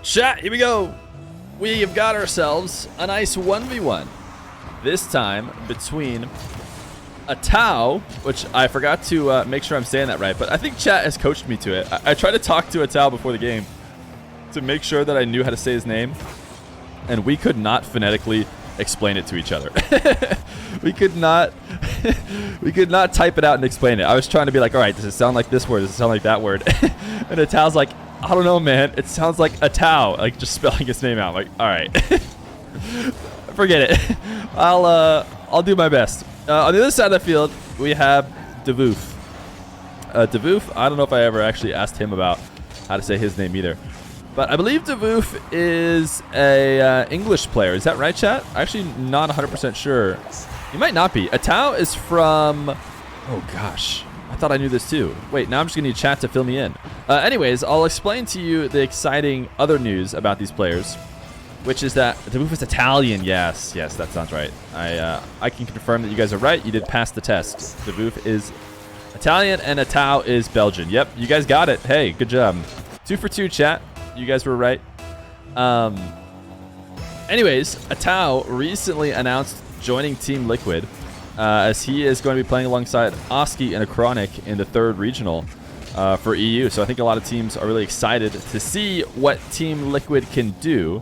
Chat, here we go. We have got ourselves a nice 1v1. This time between Atow, which I forgot to make sure I'm saying that right, but I think chat has coached me to it. I tried to talk to Atow before the game to make sure that I knew how to say his name, and we could not phonetically explain it to each other. we could not type it out and explain it. I was trying to be like, all right, does it sound like this word? Does it sound like that word? And Atow's like, I don't know, man. It sounds like Atow, like just spelling his name out. I'm like, all right, forget it. I'll do my best. On the other side of the field, we have Davoof. Davoof, I don't know if I ever actually asked him about how to say his name either. But I believe Davoof is a English player. Is that right, chat? I'm actually not 100% sure. He might not be. Atow is from... Oh, gosh. I thought I knew this too. Wait, now I'm just going to need chat to fill me in. Anyways, I'll explain to you the exciting other news about these players, which is that Davoof is Italian. Yes, that sounds right. I can confirm that you guys are right. You did pass the test. Davoof is Italian and Atow is Belgian. Yep, you guys got it. Hey, good job. 2 for 2, chat. You guys were right. Anyways, Atow recently announced joining Team Liquid, as he is going to be playing alongside Oski and Achronic in the 3rd regional for EU. So I think a lot of teams are really excited to see what Team Liquid can do,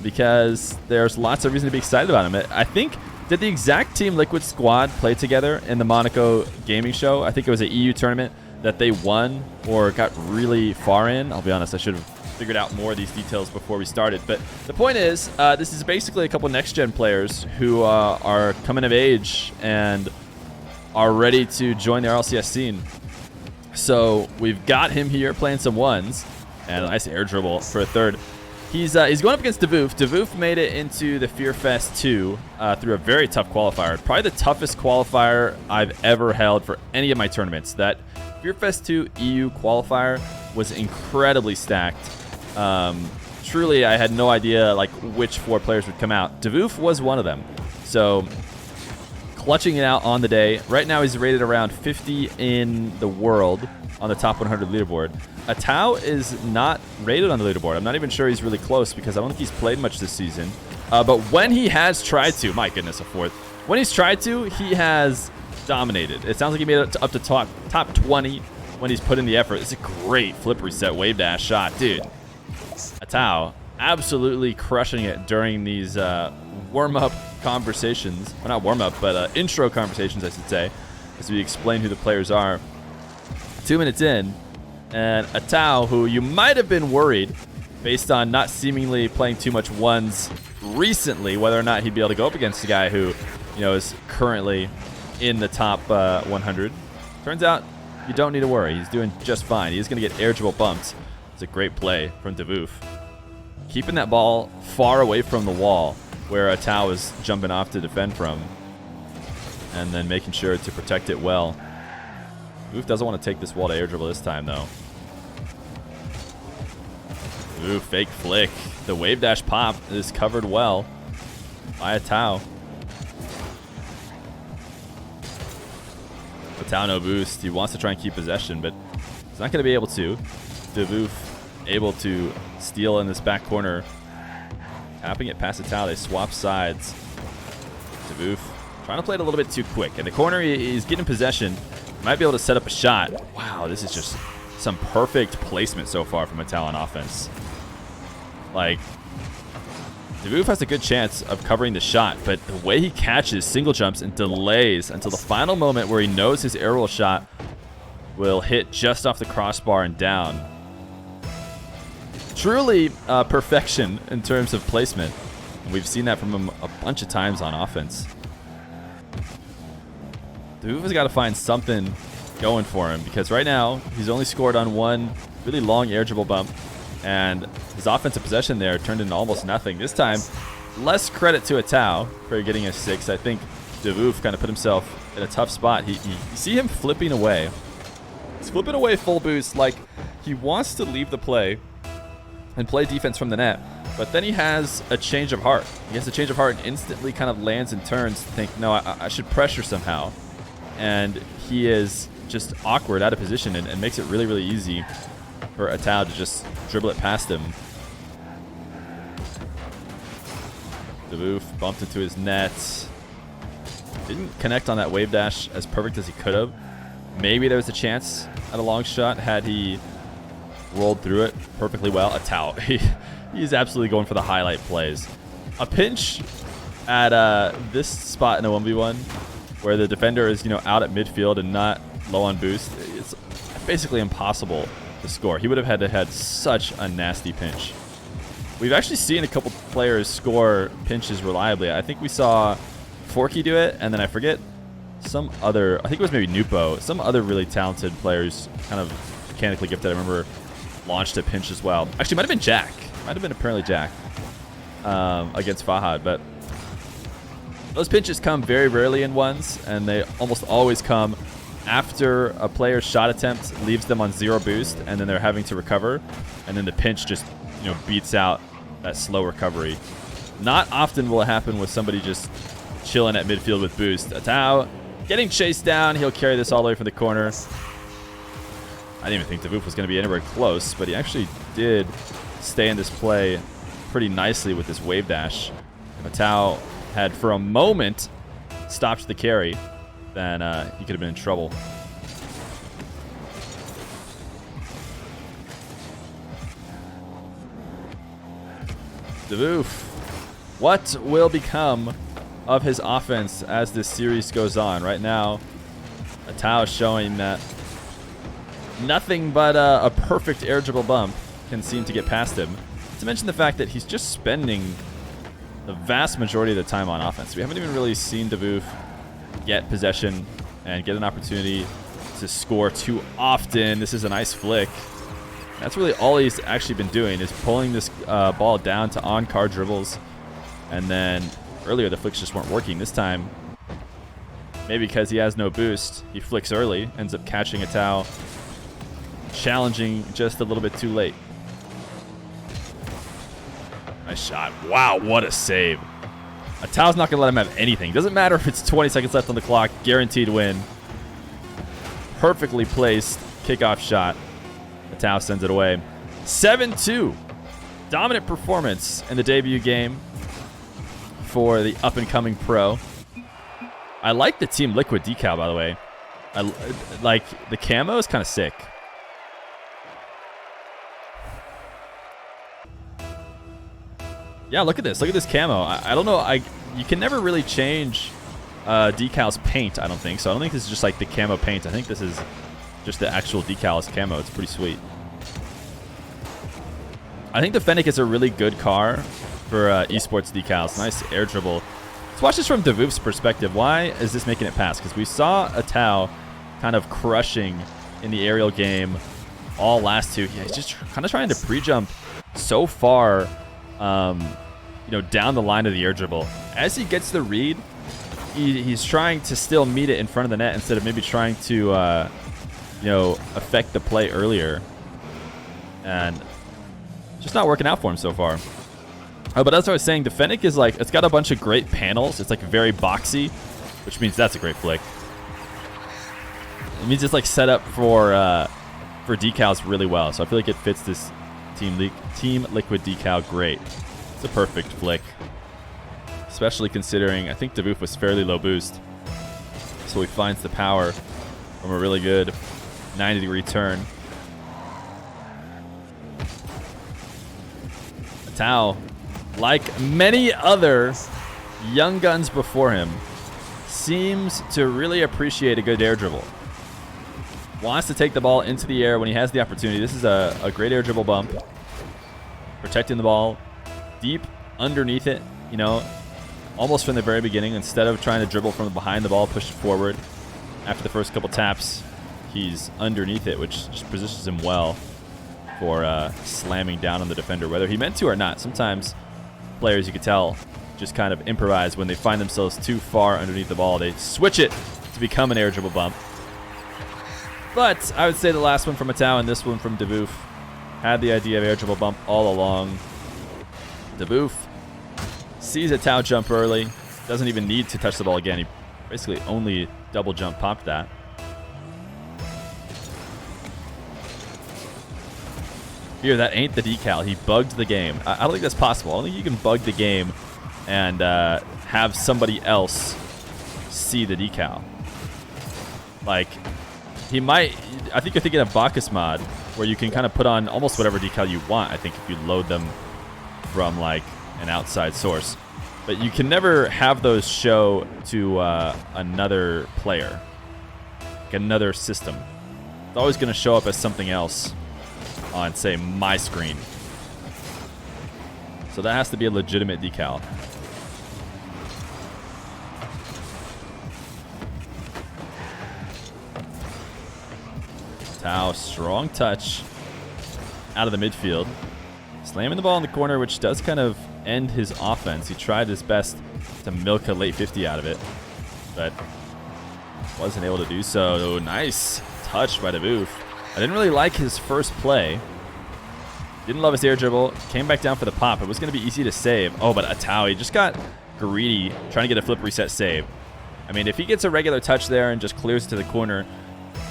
because there's lots of reason to be excited about him. I think, did the exact Team Liquid squad play together in the Monaco gaming show? I think it was an EU tournament that they won or got really far in. I'll be honest, I should have figured out more of these details before we started. But the point is, this is basically a couple next-gen players who are coming of age and are ready to join the RLCS scene. So we've got him here playing some ones, and a nice air dribble for a 3rd. He's going up against Davoof. Davoof made it into the FeerFest 2 through a very tough qualifier. Probably the toughest qualifier I've ever held for any of my tournaments. That FeerFest 2 EU qualifier was incredibly stacked. Truly, I had no idea like which 4 players would come out. Davoof was one of them. So clutching it out on the day. Right now he's rated around 50 in the world on the top 100 leaderboard. Atow is not rated on the leaderboard. I'm not even sure he's really close because I don't think he's played much this season. But when he has tried to, my goodness, a 4th. When he's tried to, he has dominated. It sounds like he made it up to top 20 when he's put in the effort. It's a great flip reset wave dash shot, dude. Atow absolutely crushing it during these warm-up conversations. Well, not warm-up, but intro conversations, I should say, as we explain who the players are. 2 minutes in, and Atow, who you might have been worried based on not seemingly playing too much ones recently, whether or not he'd be able to go up against a guy who, you know, is currently in the top 100. Turns out you don't need to worry. He's doing just fine. He's going to get air dribble bumped. It's a great play from Davoof. Keeping that ball far away from the wall where Atow is jumping off to defend from, and then making sure to protect it well. Davoof doesn't want to take this wall to air dribble this time, though. Ooh, fake flick. The wave dash pop is covered well by Atow. Atow no boost. He wants to try and keep possession, but he's not going to be able to. Davoof able to steal in this back corner. Tapping it past Atow. They swap sides. Davoof trying to play it a little bit too quick. In the corner, he's getting possession. Might be able to set up a shot. Wow, this is just some perfect placement so far from Atow on offense. Like, Davoof has a good chance of covering the shot, but the way he catches single jumps and delays until the final moment where he knows his air roll shot will hit just off the crossbar and down. Truly perfection in terms of placement. And we've seen that from him a bunch of times on offense. Davoof has got to find something going for him, because right now he's only scored on one really long air dribble bump, and his offensive possession there turned into almost nothing. This time, less credit to Atow for getting a 6. I think Davoof kind of put himself in a tough spot. You see him flipping away. He's flipping away full boost, like he wants to leave the play and play defense from the net, but then he has a change of heart. He has a change of heart and instantly kind of lands and turns to think, no, I should pressure somehow. And he is just awkward, out of position, and makes it really, really easy for Atow to just dribble it past him. Davoof bumped into his net. Didn't connect on that wave dash as perfect as he could have. Maybe there was a chance at a long shot had he rolled through it perfectly well. Atow, he's absolutely going for the highlight plays. A pinch at this spot in a 1v1 where the defender is, out at midfield and not low on boost. It's basically impossible to score. He would have had to have such a nasty pinch. We've actually seen a couple players score pinches reliably. I think we saw Forky do it, and then I forget some other, I think it was maybe Nupo, some other really talented players, kind of mechanically gifted, I remember, launched a pinch as well. Actually, it might have been Jack. Might have been apparently Jack against Fahad, but those pinches come very rarely in ones, and they almost always come after a player's shot attempt leaves them on 0 boost, and then they're having to recover, and then the pinch just, beats out that slow recovery. Not often will it happen with somebody just chilling at midfield with boost. Atow getting chased down. He'll carry this all the way from the corner. I didn't even think Davoof was going to be anywhere close, but he actually did stay in this play pretty nicely with this wave dash. If Atow had for a moment stopped the carry, then he could have been in trouble. Davoof, what will become of his offense as this series goes on? Right now, Atow is showing that nothing but a perfect air dribble bump can seem to get past him. Not to mention the fact that he's just spending the vast majority of the time on offense. We haven't even really seen Davoof get possession and get an opportunity to score too often. This is a nice flick. That's really all he's actually been doing, is pulling this ball down to on-card dribbles. And then earlier the flicks just weren't working. This time, maybe because he has no boost, he flicks early, ends up catching Atow, challenging just a little bit too late. Nice shot. Wow, what a save. Atow's not going to let him have anything. Doesn't matter if it's 20 seconds left on the clock. Guaranteed win. Perfectly placed kickoff shot. Atow sends it away. 7-2. Dominant performance in the debut game for the up-and-coming pro. I like the Team Liquid decal, by the way. I like the camo is kind of sick. Yeah, look at this. Look at this camo. I don't know. You can never really change decal's paint, I don't think. So I don't think this is just like the camo paint. I think this is just the actual decal's camo. It's pretty sweet. I think the Fennec is a really good car for esports decals. Nice air dribble. Let's watch this from Davoof's perspective. Why is this making it pass? Because we saw Atow kind of crushing in the aerial game all last two. Yeah, he's just kind of trying to pre-jump so far down the line of the air dribble. As he gets the read, he's trying to still meet it in front of the net instead of maybe trying to affect the play earlier. And just not working out for him so far. But as I was saying, the Fennec is like, it's got a bunch of great panels. It's like very boxy, which means that's a great flick. It means it's like set up for decals really well. So I feel like it fits this Team Liquid decal great. It's a perfect flick. Especially considering, I think Davoof was fairly low boost. So he finds the power from a really good 90-degree turn. Atow, like many other young guns before him, seems to really appreciate a good air dribble. Wants to take the ball into the air when he has the opportunity. This is a great air dribble bump. Protecting the ball deep underneath it, almost from the very beginning. Instead of trying to dribble from behind the ball, push it forward. After the first couple taps, he's underneath it, which just positions him well for slamming down on the defender, whether he meant to or not. Sometimes players, you could tell, just kind of improvise when they find themselves too far underneath the ball. They switch it to become an air dribble bump. But I would say the last one from Atow and this one from Davoof had the idea of air dribble bump all along. Davoof sees Atow jump early. Doesn't even need to touch the ball again. He basically only double jump popped that. Here, that ain't the decal. He bugged the game. I don't think that's possible. I don't think you can bug the game and have somebody else see the decal. Like, he might... I think you're thinking of Bacchus mod, where you can kind of put on almost whatever decal you want, I think, if you load them from, like, an outside source. But you can never have those show to another player, like another system. It's always going to show up as something else on, say, my screen. So that has to be a legitimate decal. Atow, strong touch out of the midfield. Slamming the ball in the corner, which does kind of end his offense. He tried his best to milk a late 50 out of it, but wasn't able to do so. Nice touch by Davoof. I didn't really like his first play. Didn't love his air dribble. Came back down for the pop. It was going to be easy to save. Oh, but Atow, he just got greedy trying to get a flip reset save. I mean, if he gets a regular touch there and just clears it to the corner,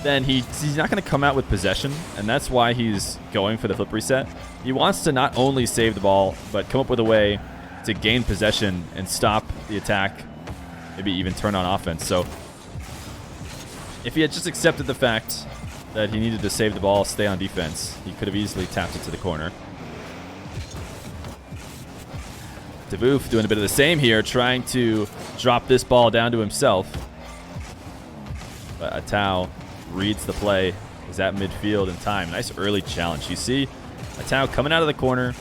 then he's not going to come out with possession, and that's why he's going for the flip reset. He wants to not only save the ball, but come up with a way to gain possession and stop the attack, maybe even turn on offense. So if he had just accepted the fact that he needed to save the ball, stay on defense, he could have easily tapped it to the corner. Davoof doing a bit of the same here, trying to drop this ball down to himself. But Atow reads the play, is at midfield in time. Nice early challenge. You see Atow coming out of the corner,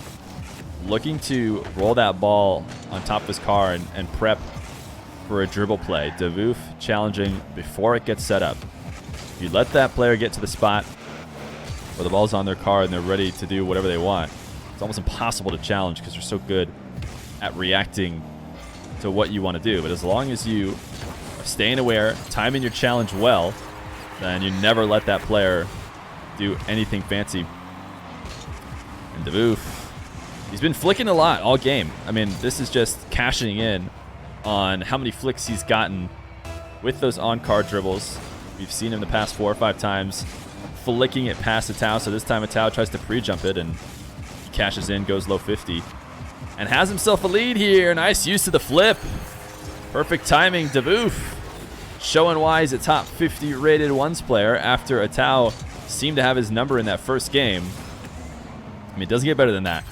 looking to roll that ball on top of his car and prep for a dribble play. Davoof challenging before it gets set up. If you let that player get to the spot where the ball's on their car and they're ready to do whatever they want, it's almost impossible to challenge because they're so good at reacting to what you want to do. But as long as you are staying aware, timing your challenge well, then you never let that player do anything fancy. And Davoof, he's been flicking a lot all game. I mean, this is just cashing in on how many flicks he's gotten with those on-card dribbles. We've seen him the past 4 or 5 times flicking it past Atow. So this time Atow tries to pre-jump it and cashes in, goes low 50. And has himself a lead here. Nice use of the flip. Perfect timing, Davoof. Showing why he's a top 50 rated ones player after Atow seemed to have his number in that first game. I mean, it doesn't get better than that.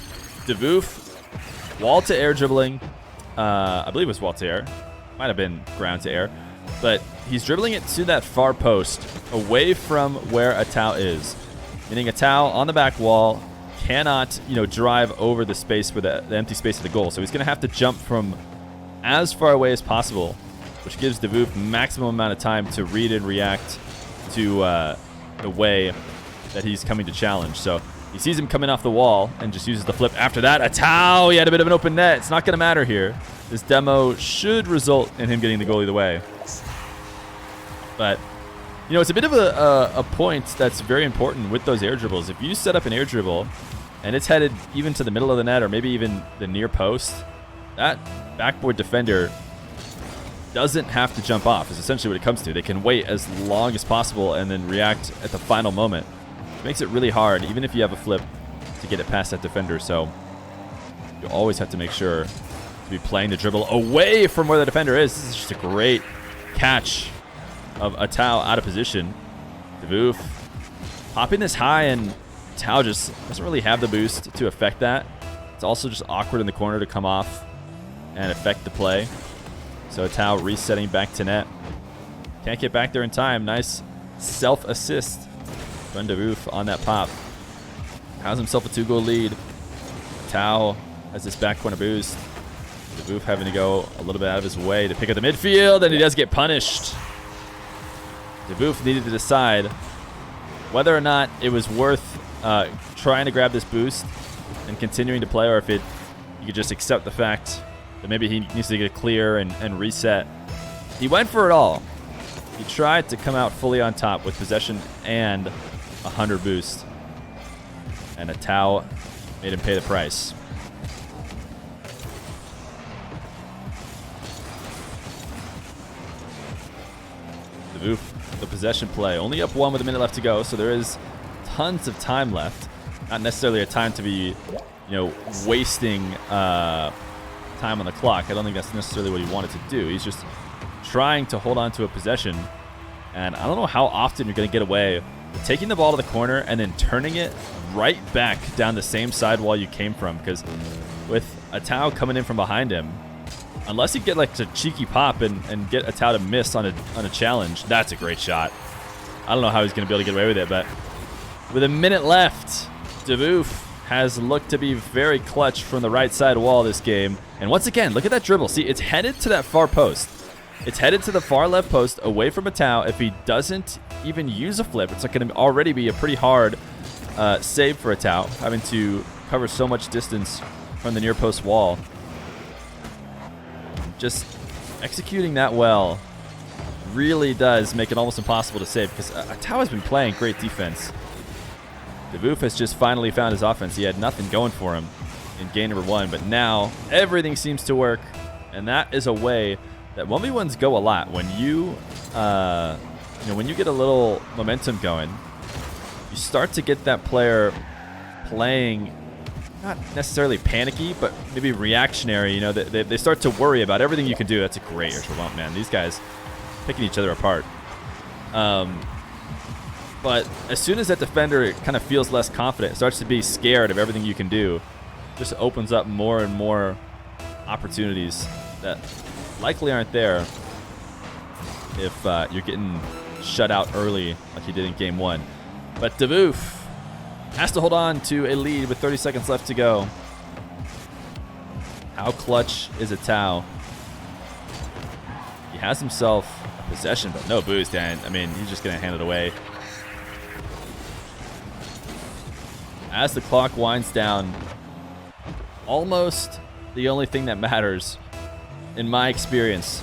Davoof, wall to air dribbling. I believe it was wall to air. Might have been ground to air. But he's dribbling it to that far post, away from where Atow is. Meaning Atow on the back wall cannot, drive over the space for the empty space of the goal. So he's going to have to jump from as far away as possible, which gives Davoof maximum amount of time to read and react to the way that he's coming to challenge. So he sees him coming off the wall and just uses the flip. After that, Atow, he had a bit of an open net. It's not going to matter here. This demo should result in him getting the goal either way. But, it's a bit of a point that's very important with those air dribbles. If you set up an air dribble and it's headed even to the middle of the net or maybe even the near post, that backboard defender doesn't have to jump off is essentially what it comes to. They can wait as long as possible and then react at the final moment. It makes it really hard, even if you have a flip, to get it past that defender. So you always have to make sure to be playing the dribble away from where the defender is. This is just a great catch of Atow out of position. Davoof popping this high, and Atow just doesn't really have the boost to affect that. It's also just awkward in the corner to come off and affect the play. So Atow resetting back to net. Can't get back there in time. Nice self-assist from Davoof on that pop. Has himself a 2-goal lead. Atow has this back corner boost. Davoof having to go a little bit out of his way to pick up the midfield, and he does get punished. Davoof needed to decide whether or not it was worth trying to grab this boost and continuing to play, or if you could just accept the fact that maybe he needs to get clear and reset. He went for it all. He tried to come out fully on top with possession and 100 boost. And Atow made him pay the price. Davoof, the possession play. Only up 1 with a minute left to go, so there is tons of time left. Not necessarily a time to be, wasting time on the clock. I don't think that's necessarily what he wanted to do. He's just trying to hold on to a possession. And I don't know how often you're going to get away with taking the ball to the corner and then turning it right back down the same side wall you came from. Because with Atow coming in from behind him, unless you get like a cheeky pop and get Atow to miss on a challenge, that's a great shot. I don't know how he's going to be able to get away with it, but with a minute left, Davoof has looked to be very clutch from the right side wall this game. And once again, look at that dribble. See, it's headed to that far post. It's headed to the far left post away from Atow. If he doesn't even use a flip, it's going to already be a pretty hard save for Atow, having to cover so much distance from the near post wall. Just executing that well really does make it almost impossible to save, because Atow has been playing great defense. Davoof has just finally found his offense. He had nothing going for him in game number 1, but now everything seems to work, and that is a way that 1v1s go a lot. When you when you get a little momentum going, you start to get that player playing not necessarily panicky, but maybe reactionary. You know, they start to worry about everything you can do. That's a great air bump, man. These guys picking each other apart. But as soon as that defender kind of feels less confident, starts to be scared of everything you can do, just opens up more and more opportunities that likely aren't there if you're getting shut out early like you did in game 1. But Davoof has to hold on to a lead with 30 seconds left to go. How clutch is Atow? He has himself a possession, but no boost, and I mean, he's just going to hand it away. As the clock winds down, almost the only thing that matters, in my experience,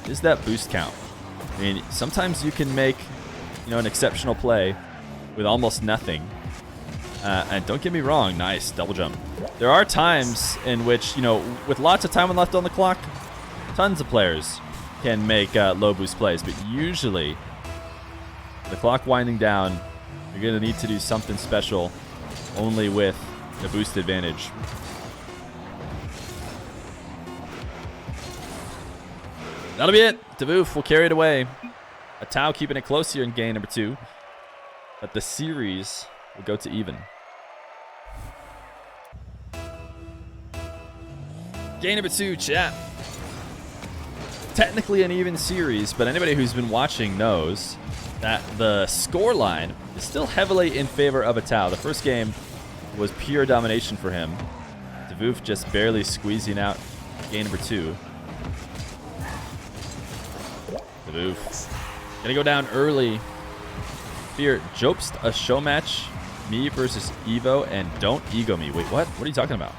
is that boost count. I mean, sometimes you can make, an exceptional play with almost nothing. And don't get me wrong, nice double jump. There are times in which, with lots of time left on the clock, tons of players can make low boost plays. But usually, the clock winding down, you're going to need to do something special only with the boost advantage. That'll be it. Davoof will carry it away. Atow keeping it close here in game number 2. But the series will go to even. Game number 2, chat. Technically an even series, but anybody who's been watching knows that the score line is still heavily in favor of Atow. The first game was pure domination for him. Davoof just barely squeezing out game number 2. Davoof gonna go down early. Feer, Jobst a show match. Me versus Evo, and don't ego me. Wait, what? What are you talking about?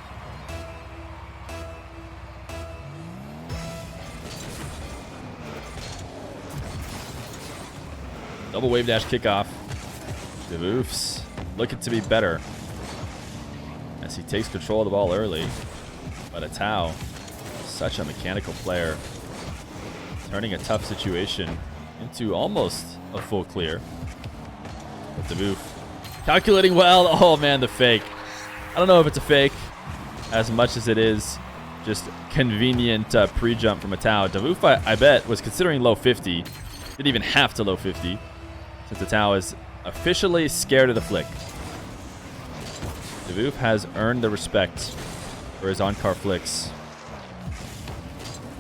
Double wave dash kickoff. Davoof's looking to be better as he takes control of the ball early. But Atow, such a mechanical player, turning a tough situation into almost a full clear. But Davoof calculating well. Oh man, the fake. I don't know if it's a fake as much as it is just convenient pre-jump from Atow. Davoof, I bet, was considering low 50. Didn't even have to low 50, since Atow is officially scared of the flick. Davoof has earned the respect for his on-car flicks.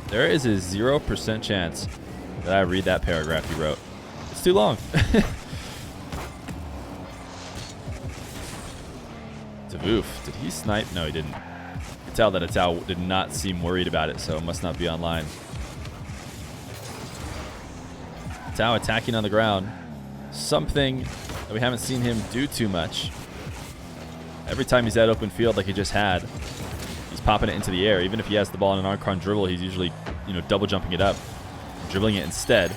There is a 0% chance that I read that paragraph he wrote. It's too long. Davoof, did he snipe? No, he didn't. You can tell that Atow did not seem worried about it, so it must not be online. Atow attacking on the ground. Something that we haven't seen him do too much. Every time he's at open field like he just had, he's popping it into the air. Even if he has the ball in an on-con dribble, he's usually, double jumping it up, dribbling it instead.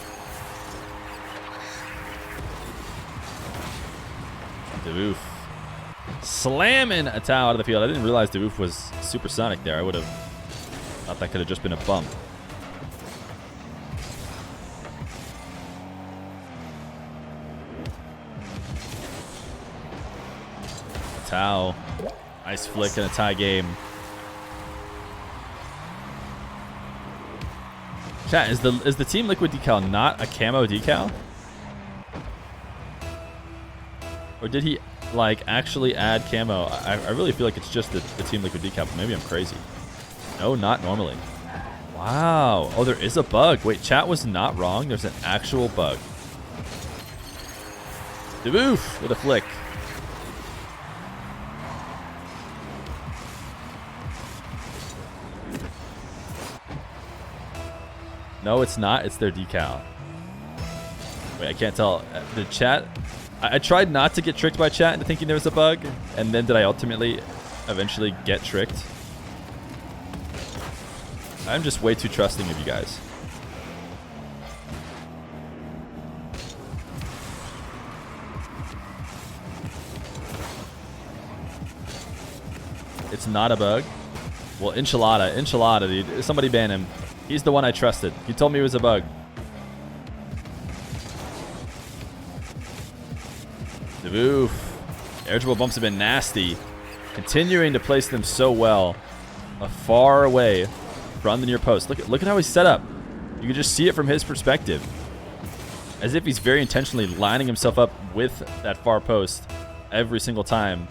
Davoof slamming Atow out of the field. I didn't realize Davoof was supersonic there. I would have thought that could have just been a bump. Atow, nice flick in a tie game. Chat, is the Team Liquid decal not a camo decal? Or did he like actually add camo? I really feel like it's just the Team Liquid decal, but maybe I'm crazy. No, not normally. Wow. Oh, there is a bug. Wait, chat was not wrong. There's an actual bug. Davoof with a flick. No, it's not. It's their decal. Wait, I can't tell. The chat... I tried not to get tricked by chat into thinking there was a bug, and then did I ultimately eventually get tricked? I'm just way too trusting of you guys. It's not a bug. Well, enchilada, dude. Somebody ban him. He's the one I trusted. He told me it was a bug. Davoof. Air dribble bumps have been nasty. Continuing to place them so well. Far away from the near post. Look at how he's set up. You can just see it from his perspective. As if he's very intentionally lining himself up with that far post every single time.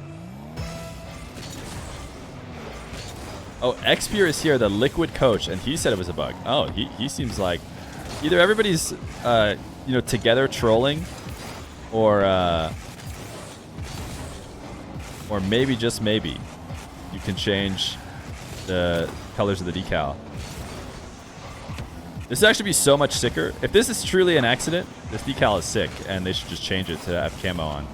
Oh, Xpeer is here, the Liquid coach, and he said it was a bug. Oh, he seems like either everybody's together trolling, or maybe, just maybe, you can change the colors of the decal. This would actually be so much sicker. If this is truly an accident, this decal is sick, and they should just change it to have camo on.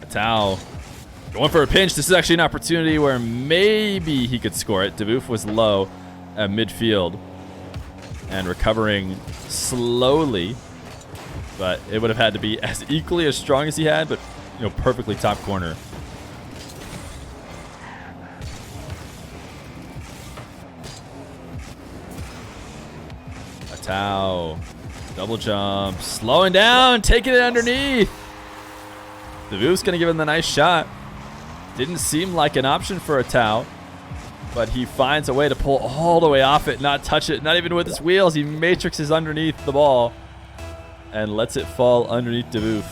Atow going for a pinch. This is actually an opportunity where maybe he could score it. Davoof was low at midfield and recovering slowly, but it would have had to be as equally as strong as he had, but perfectly top corner. Atow, double jump, slowing down, taking it underneath. Davoof's gonna give him the nice shot. Didn't seem like an option for Atow, but he finds a way to pull all the way off it, not touch it, not even with his wheels. He matrixes underneath the ball and lets it fall underneath Davoof.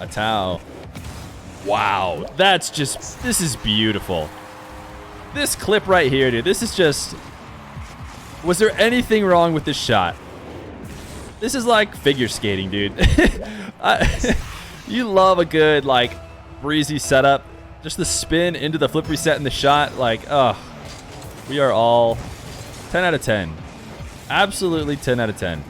Atow. Wow, this is beautiful. This clip right here, dude, this is just... Was there anything wrong with this shot? This is like figure skating, dude. You love a good, like, breezy setup. Just the spin into the flip reset and the shot. Like, we are all 10 out of 10. Absolutely 10 out of 10.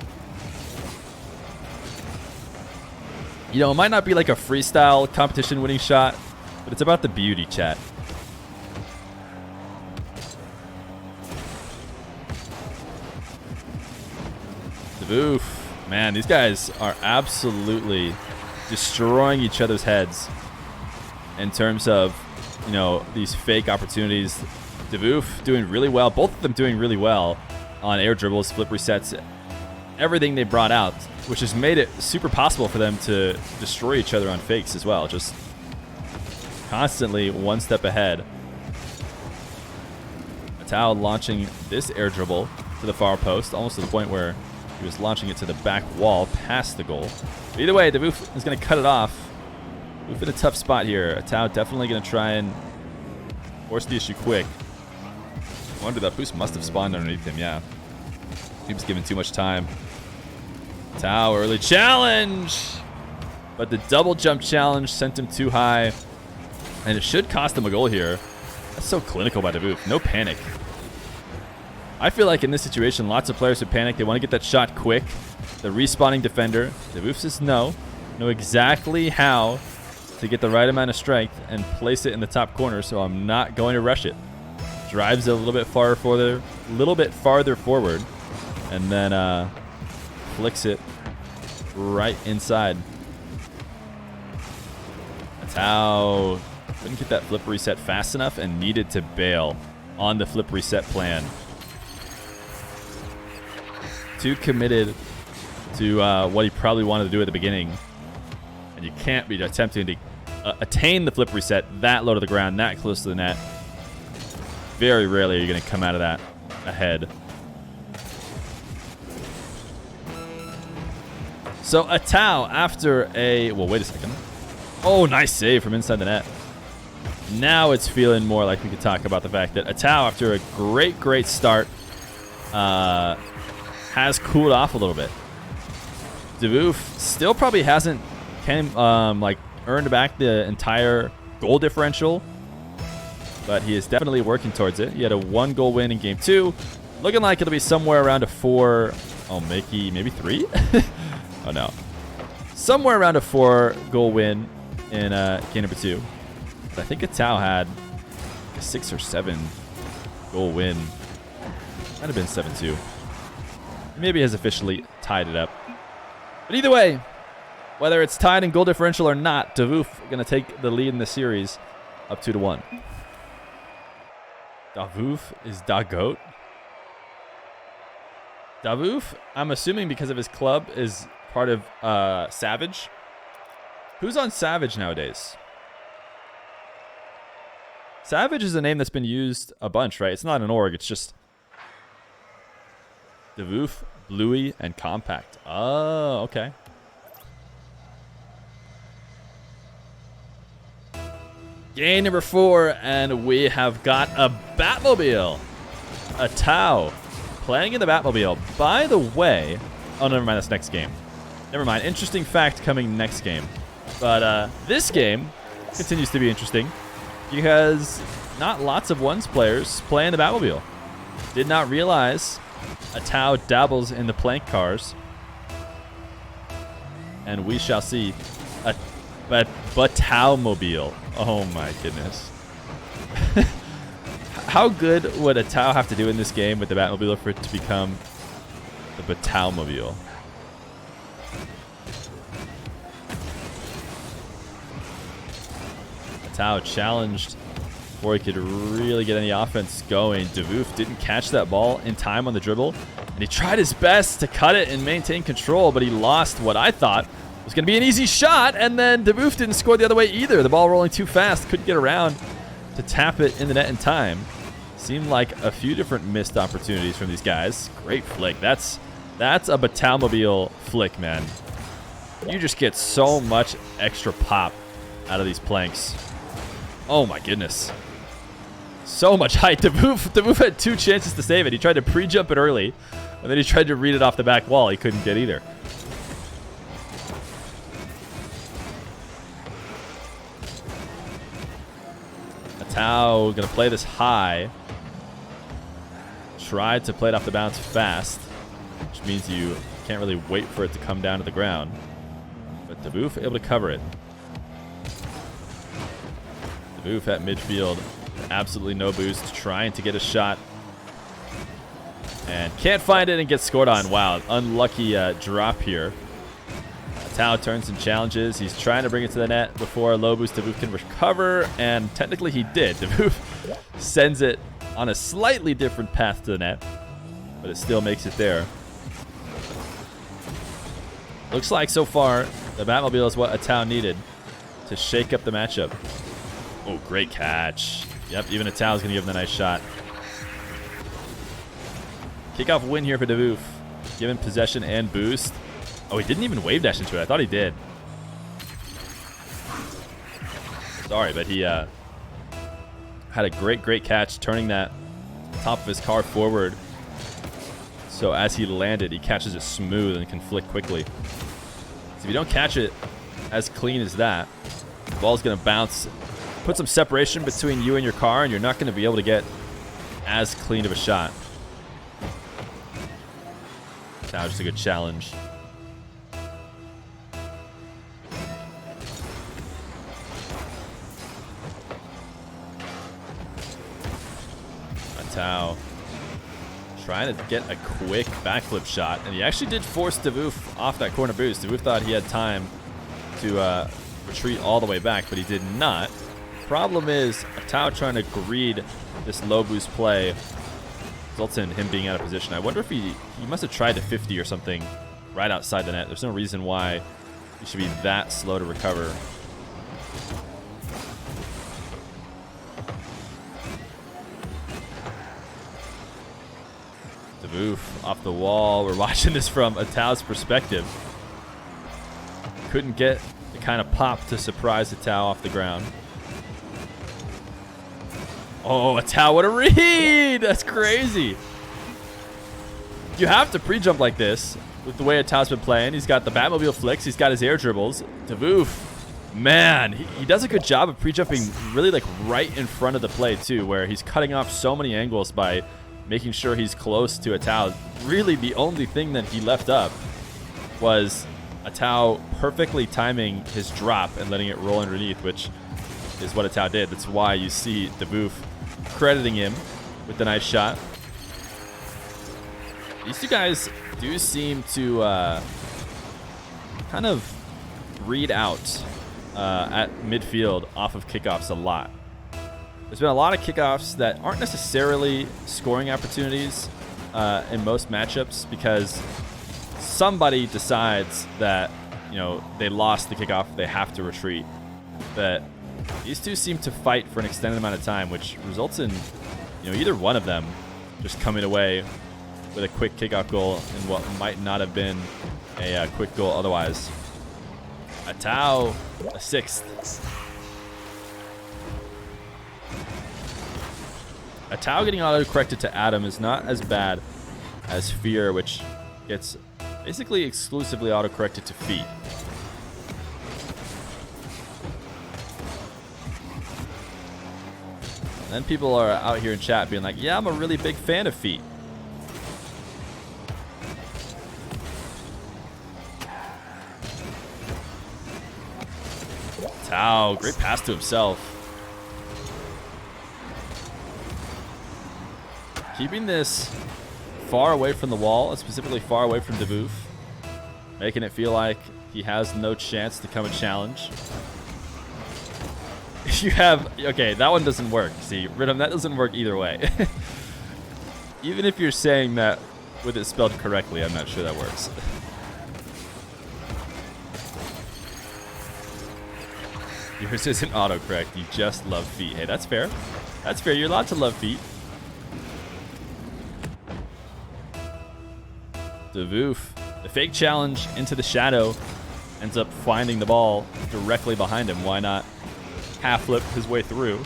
It might not be like a freestyle competition winning shot, but it's about the beauty, chat. Oof, man, these guys are absolutely destroying each other's heads in terms of, these fake opportunities. Davoof doing really well. Both of them doing really well on air dribbles, flip resets, everything they brought out, which has made it super possible for them to destroy each other on fakes as well. Just constantly one step ahead. Atow launching this air dribble to the far post, almost to the point where he was launching it to the back wall past the goal. But either way, Davoof is going to cut it off. Davoof in a tough spot here. Atow definitely going to try and force the issue quick. I wonder that boost must have spawned underneath him, yeah. He was given too much time. Atow, early challenge! But the double jump challenge sent him too high. And it should cost him a goal here. That's so clinical by Davoof. No panic. I feel like in this situation, lots of players would panic. They want to get that shot quick. The respawning defender. Davoof says no. Know exactly how to get the right amount of strength and place it in the top corner, so I'm not going to rush it. Drives it a little bit farther forward, and then flicks it right inside. Atow couldn't get that flip reset fast enough and needed to bail on the flip reset plan. too committed to what he probably wanted to do at the beginning. And you can't be attempting to attain the flip reset that low to the ground, that close to the net. Very rarely are you going to come out of that ahead. So Atow, after a... Well, wait a second. Oh, nice save from inside the net. Now it's feeling more like we could talk about the fact that Atow, after a great start, has cooled off a little bit. Davoof still probably hasn't earned back the entire goal differential, but he is definitely working towards it. He had a 1-goal win in game 2, looking like it'll be somewhere around a 4. Oh, maybe 3. Oh no, somewhere around a 4-goal win in game number 2. But I think Atow had like a 6 or 7-goal win. Might have been 7-2. Maybe has officially tied it up. But either way, whether it's tied in goal differential or not, Davoof going to take the lead in the series up 2-1. Davoof is da goat. Davoof, I'm assuming because of his club, is part of Savage. Who's on Savage nowadays? Savage is a name that's been used a bunch, right? It's not an org, it's just Davoof, Bluey, and Compact. Oh, okay. Game number 4, and we have got a Batmobile. Atow playing in the Batmobile. By the way, oh, never mind, that's next game. Never mind, interesting fact coming next game. But this game continues to be interesting because not lots of ones players play in the Batmobile. Did not realize Atow dabbles in the plank cars. And we shall see a Batmobile. Oh my goodness. How good would Atow have to do in this game with the Batmobile for it to become the Batmobile? Atow challenged before he could really get any offense going. Davoof didn't catch that ball in time on the dribble, and he tried his best to cut it and maintain control, but he lost what I thought was going to be an easy shot, and then Davoof didn't score the other way either. The ball rolling too fast, couldn't get around to tap it in the net in time. Seemed like a few different missed opportunities from these guys. Great flick. That's a Batmobile flick, man. You just get so much extra pop out of these planks. Oh my goodness. So much height. Davoof had 2 chances to save it. He tried to pre-jump it early, and then he tried to read it off the back wall. He couldn't get either. Atow gonna play this high. Tried to play it off the bounce fast, which means you can't really wait for it to come down to the ground. But Davoof able to cover it. Davoof at midfield, absolutely no boost, trying to get a shot. And can't find it and gets scored on. Wow, unlucky drop here. Atow turns and challenges. He's trying to bring it to the net before a low boost Davoof can recover, and technically he did. Davoof sends it on a slightly different path to the net, but it still makes it there. Looks like so far the Batmobile is what Atow needed to shake up the matchup. Oh, great catch. Yep, even Atow is going to give him a nice shot. Kickoff win here for Davoof. Given possession and boost. Oh, he didn't even wave dash into it. I thought he did. Sorry, but he had a great catch, turning that top of his car forward. So as he landed, he catches it smooth and can flick quickly. So if you don't catch it as clean as that, the ball's going to bounce, put some separation between you and your car, and you're not going to be able to get as clean of a shot. Now just a good challenge. Atow trying to get a quick backflip shot, and he actually did force Davoof off that corner boost. Davoof thought he had time to retreat all the way back, but he did not. Problem is, Atow trying to greed this low boost play results in him being out of position. I wonder if he must have tried to 50 or something right outside the net. There's no reason why he should be that slow to recover. Davoof off the wall. We're watching this from Atow's perspective. Couldn't get the kind of pop to surprise Atow off the ground. Oh, Atow, what a read! That's crazy. You have to pre-jump like this with the way Atow's been playing. He's got the Batmobile flicks. He's got his air dribbles. Davoof, man, he does a good job of pre-jumping really like right in front of the play too, where he's cutting off so many angles by making sure he's close to Atow. Really the only thing that he left up was Atow perfectly timing his drop and letting it roll underneath, which is what Atow did. That's why you see Davoof crediting him with the nice shot. These two guys do seem to kind of read out at midfield off of kickoffs a lot. There's been a lot of kickoffs that aren't necessarily scoring opportunities in most matchups because somebody decides that, you know, they lost the kickoff, they have to retreat. But these two seem to fight for an extended amount of time, which results in, you know, either one of them just coming away with a quick kickoff goal in what might not have been a quick goal otherwise. Atow, a sixth. Atow getting auto-corrected to Adam is not as bad as Feer, which gets basically exclusively auto-corrected to feet. And then people are out here in chat being like, yeah, I'm a really big fan of feet. Atow, great pass to himself. Keeping this far away from the wall, specifically far away from Davoof, making it feel like he has no chance to come and challenge. You have, okay, that one doesn't work. See, Rhythm, that doesn't work either way. Even if you're saying that with it spelled correctly, I'm not sure that works. Yours isn't autocorrect, you just love feet. Hey, that's fair. That's fair, you're allowed to love feet. Davoof, the fake challenge into the shadow, ends up finding the ball directly behind him. Why not half flip his way through,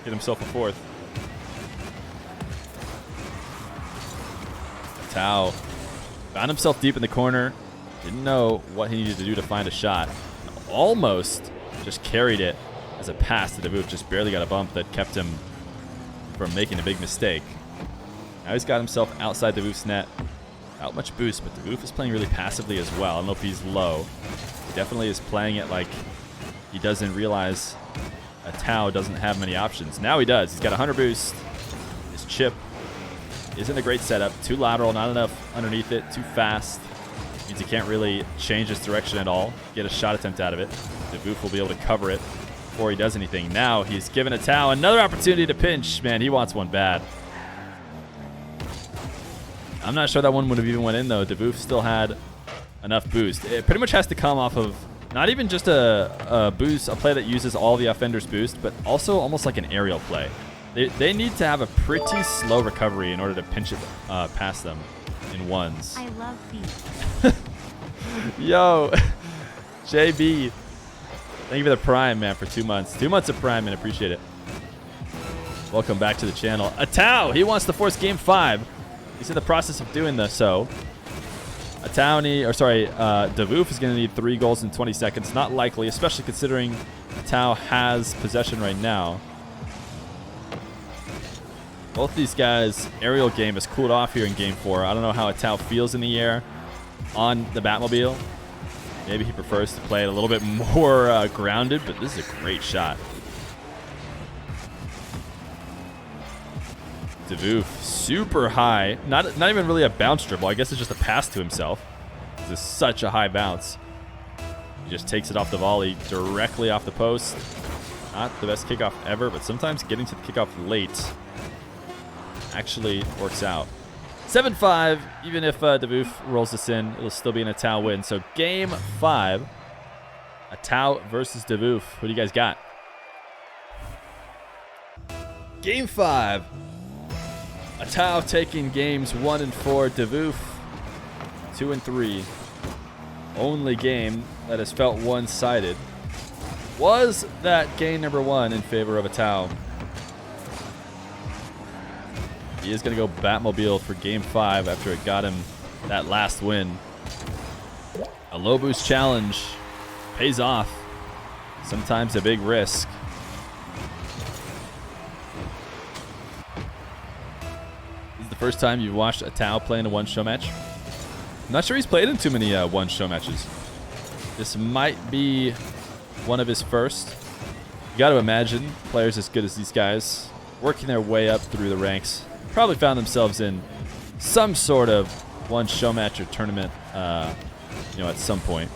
get himself a fourth? Atow found himself deep in the corner, didn't know what he needed to do to find a shot. Almost just carried it as a pass to Davoof, just barely got a bump that kept him from making a big mistake. Now he's got himself outside Davoof's net. Not much boost, but Davoof is playing really passively as well. I don't know if he's low. He definitely is playing it like he doesn't realize Atow doesn't have many options. Now he does. He's got 100 boost. His chip isn't a great setup. Too lateral, not enough underneath it. Too fast. Means he can't really change his direction at all. Get a shot attempt out of it. Davoof will be able to cover it before he does anything. Now he's given Atow another opportunity to pinch. Man, he wants one bad. I'm not sure that one would have even went in, though. Davoof still had enough boost. It pretty much has to come off of not even just a boost, a play that uses all the offender's boost, but also almost like an aerial play. They need to have a pretty slow recovery in order to pinch it past them in ones. I love feet. Yo, JB, thank you for the Prime, man, for 2 months. 2 months of Prime, man, appreciate it. Welcome back to the channel. Atow, he wants to force game 5. He's in the process of doing this, so Davoof is going to need 3 goals in 20 seconds. Not likely, especially considering Atow has possession right now. Both these guys' aerial game has cooled off here in game 4. I don't know how Atow feels in the air on the Batmobile. Maybe he prefers to play it a little bit more grounded, but this is a great shot. Davoof, super high. Not even really a bounce dribble. I guess it's just a pass to himself. This is such a high bounce. He just takes it off the volley, directly off the post. Not the best kickoff ever, but sometimes getting to the kickoff late actually works out. 7-5, even if Davoof rolls this in, it'll still be an Atow win. So game 5, Atow versus Davoof. Who do you guys got? Game 5, Atow taking games 1 and 4, Davoof 2 and 3. Only game that has felt one-sided was that game number 1 in favor of Atow. He is going to go Batmobile for game 5 after it got him that last win. A low boost challenge pays off. Sometimes a big risk. This is the first time you've watched Atow play in a one-show match. I'm not sure he's played in too many one-show matches. This might be one of his first. You got to imagine players as good as these guys working their way up through the ranks probably found themselves in some sort of one-show match or tournament, at some point.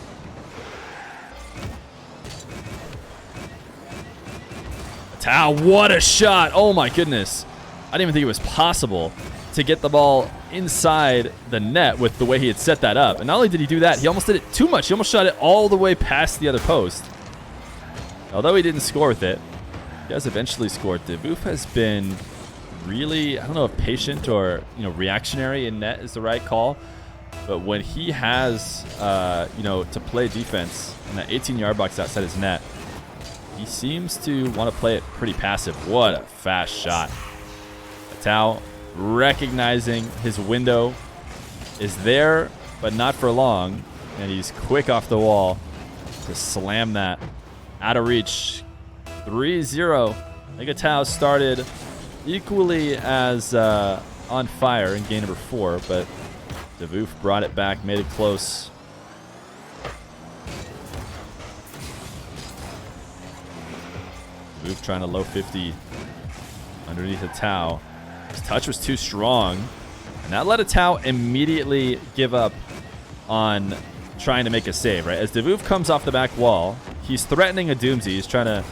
Atow, what a shot! Oh my goodness. I didn't even think it was possible to get the ball inside the net with the way he had set that up. And not only did he do that, he almost did it too much. He almost shot it all the way past the other post. Although he didn't score with it, he has eventually scored. Davoof has been really, I don't know if patient or reactionary in net is the right call, but when he has to play defense in that 18-yard box outside his net, he seems to want to play it pretty passive. What a fast shot. Atow recognizing his window is there, but not for long, and he's quick off the wall to slam that out of reach. 3-0. I think Atow started equally as on fire in game number 4, but Davoof brought it back, made it close. Davoof trying to low 50 underneath Atow. His touch was too strong, and that let Atow immediately give up on trying to make a save, right? As Davoof comes off the back wall, he's threatening a doomsday. He's trying to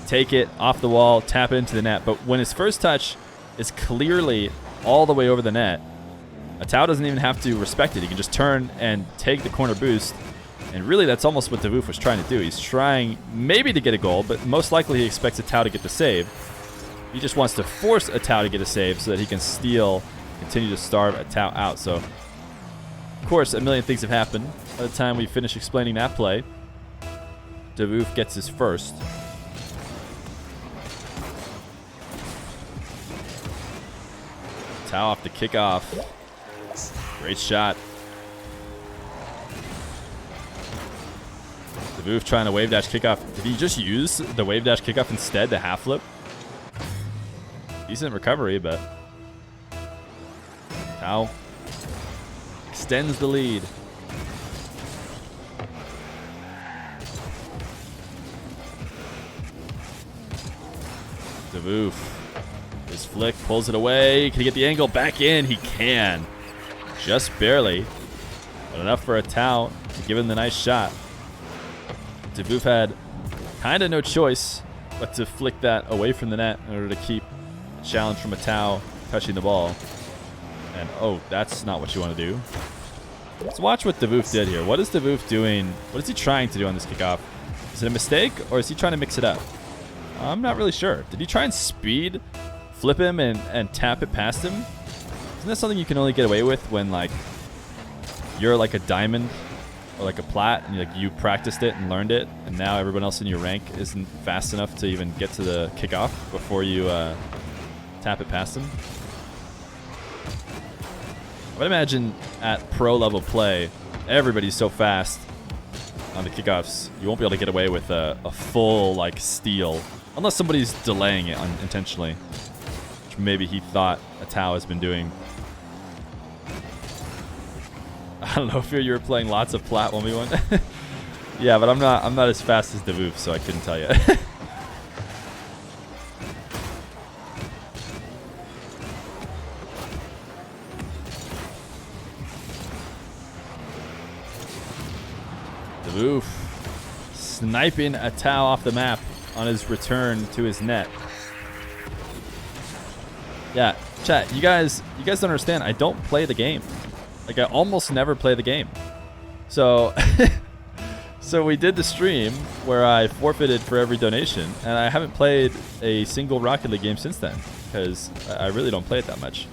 take it off the wall, tap it into the net. But when his first touch is clearly all the way over the net, Atow doesn't even have to respect it. He can just turn and take the corner boost. And really, that's almost what Davoof was trying to do. He's trying maybe to get a goal, but most likely he expects Atow to get the save. He just wants to force Atow to get a save so that he can continue to starve Atow out. So, of course, a million things have happened. By the time we finish explaining that play, Davoof gets his first. Atow off the kickoff. Great shot. Davoof trying to wave dash kickoff. Did he just use the wave dash kickoff instead, the half flip? Decent recovery, but Atow extends the lead. Davoof. His flick pulls it away. Can he get the angle back in? He can. Just barely. But enough for Atow to give him the nice shot. Davoof had kind of no choice but to flick that away from the net in order to keep a challenge from Atow touching the ball. And oh, that's not what you want to do. Let's watch what Davoof did here. What is Davoof doing? What is he trying to do on this kickoff? Is it a mistake or is he trying to mix it up? I'm not really sure. Did he try and speed flip him and tap it past him? Isn't that something you can only get away with when you're like a diamond or like a plat and you practiced it and learned it, and now everyone else in your rank isn't fast enough to even get to the kickoff before you tap it past them? I would imagine at pro level play, everybody's so fast on the kickoffs, you won't be able to get away with a full steal unless somebody's delaying it intentionally, which maybe he thought Atow has been doing. I don't know if you were playing lots of plat 1v1. Yeah, but I'm not as fast as Davoof, so I couldn't tell you. Davoof sniping Atow off the map on his return to his net. Yeah, chat, you guys don't understand. I don't play the game. Like, I almost never play the game. So, so we did the stream where I forfeited for every donation, and I haven't played a single Rocket League game since then because I really don't play it that much.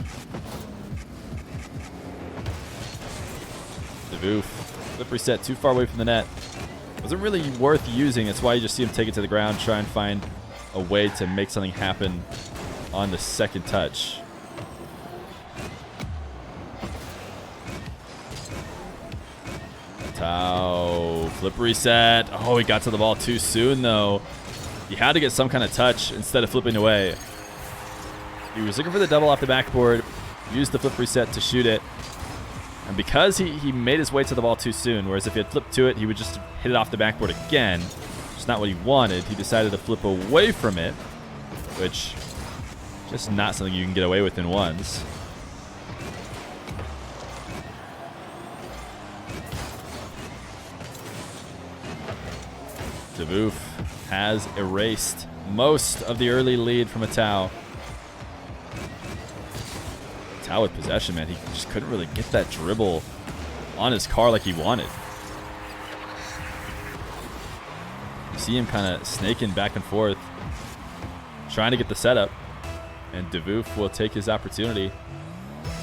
Davoof, flip reset too far away from the net. Wasn't really worth using. That's why you just see him take it to the ground, try and find a way to make something happen on the second touch. Atow, flip reset. Oh, he got to the ball too soon, though. He had to get some kind of touch instead of flipping away. He was looking for the double off the backboard, used the flip reset to shoot it. And because he made his way to the ball too soon, whereas if he had flipped to it, he would just hit it off the backboard again. It's not what he wanted. He decided to flip away from it, which just not something you can get away with in ones. Davoof has erased most of the early lead from Atow. Atow with possession, man. He just couldn't really get that dribble on his car like he wanted. You see him kind of snaking back and forth, trying to get the setup. And Davoof will take his opportunity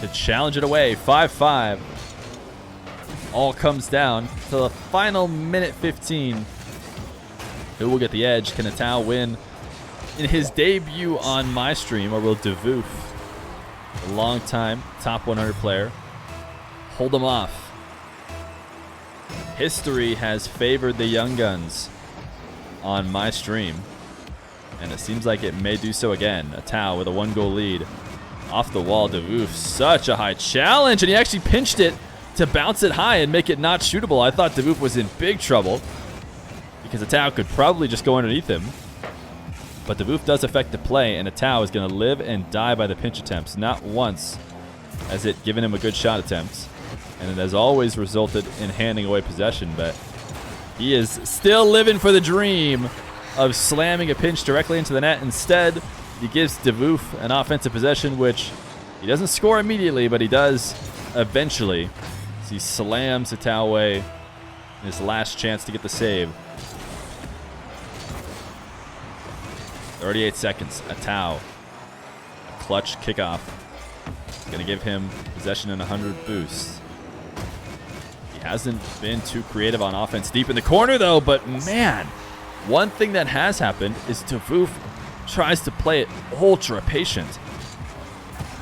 to challenge it away. 5-5. All comes down to the final minute 15. Who will get the edge? Can Atow win in his debut on my stream, or will Davoof, a long-time top 100 player, hold him off? History has favored the young guns on my stream, and it seems like it may do so again. Atow with a 1-goal lead. Off the wall, Davoof, such a high challenge, and he actually pinched it to bounce it high and make it not shootable. I thought Davoof was in big trouble because Atow could probably just go underneath him. But Davoof does affect the play, and Atow is going to live and die by the pinch attempts. Not once has it given him a good shot attempt, and it has always resulted in handing away possession, but he is still living for the dream of slamming a pinch directly into the net. Instead, he gives Davoof an offensive possession, which he doesn't score immediately, but he does eventually. As he slams Atow away in his last chance to get the save. 38 seconds. Atow, clutch kickoff. Going to give him possession and 100 boosts. He hasn't been too creative on offense deep in the corner, though, but man, one thing that has happened is Davoof tries to play it ultra patient.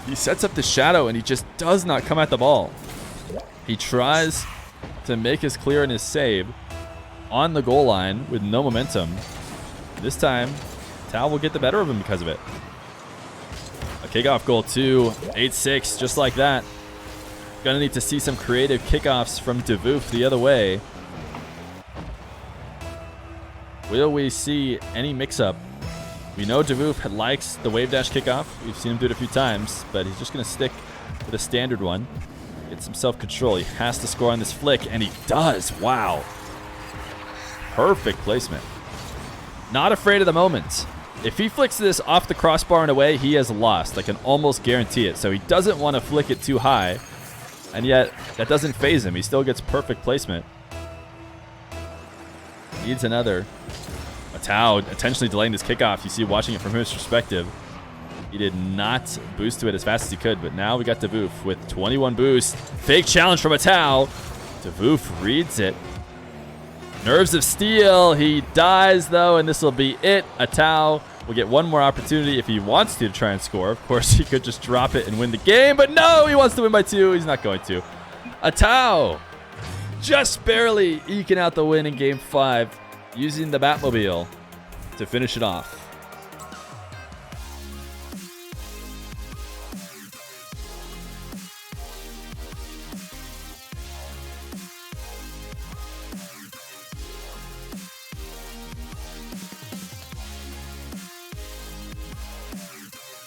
He sets up the shadow, and he just does not come at the ball. He tries to make his clear and his save on the goal line with no momentum. This time, Atow will get the better of him because of it. A kickoff goal too, 8-6, just like that. Gonna need to see some creative kickoffs from Davoof the other way. Will we see any mix-up? We know Davoof likes the wave dash kickoff. We've seen him do it a few times, but he's just gonna stick with a standard one. Get some self-control. He has to score on this flick, and he does. Wow. Perfect placement. Not afraid of the moment. If he flicks this off the crossbar and away, he has lost. I can almost guarantee it. So he doesn't want to flick it too high, and yet that doesn't faze him. He still gets perfect placement. Needs another. Atow intentionally delaying this kickoff. You see, watching it from his perspective, he did not boost to it as fast as he could, but now we got Davoof with 21 boost. Fake challenge from Atow. Davoof reads it. Nerves of steel. He dies, though, and this will be it. Atow will get one more opportunity if he wants to try and score. Of course, he could just drop it and win the game, but no, he wants to win by 2. He's not going to. Atow just barely eking out the win in Game 5, using the Batmobile to finish it off.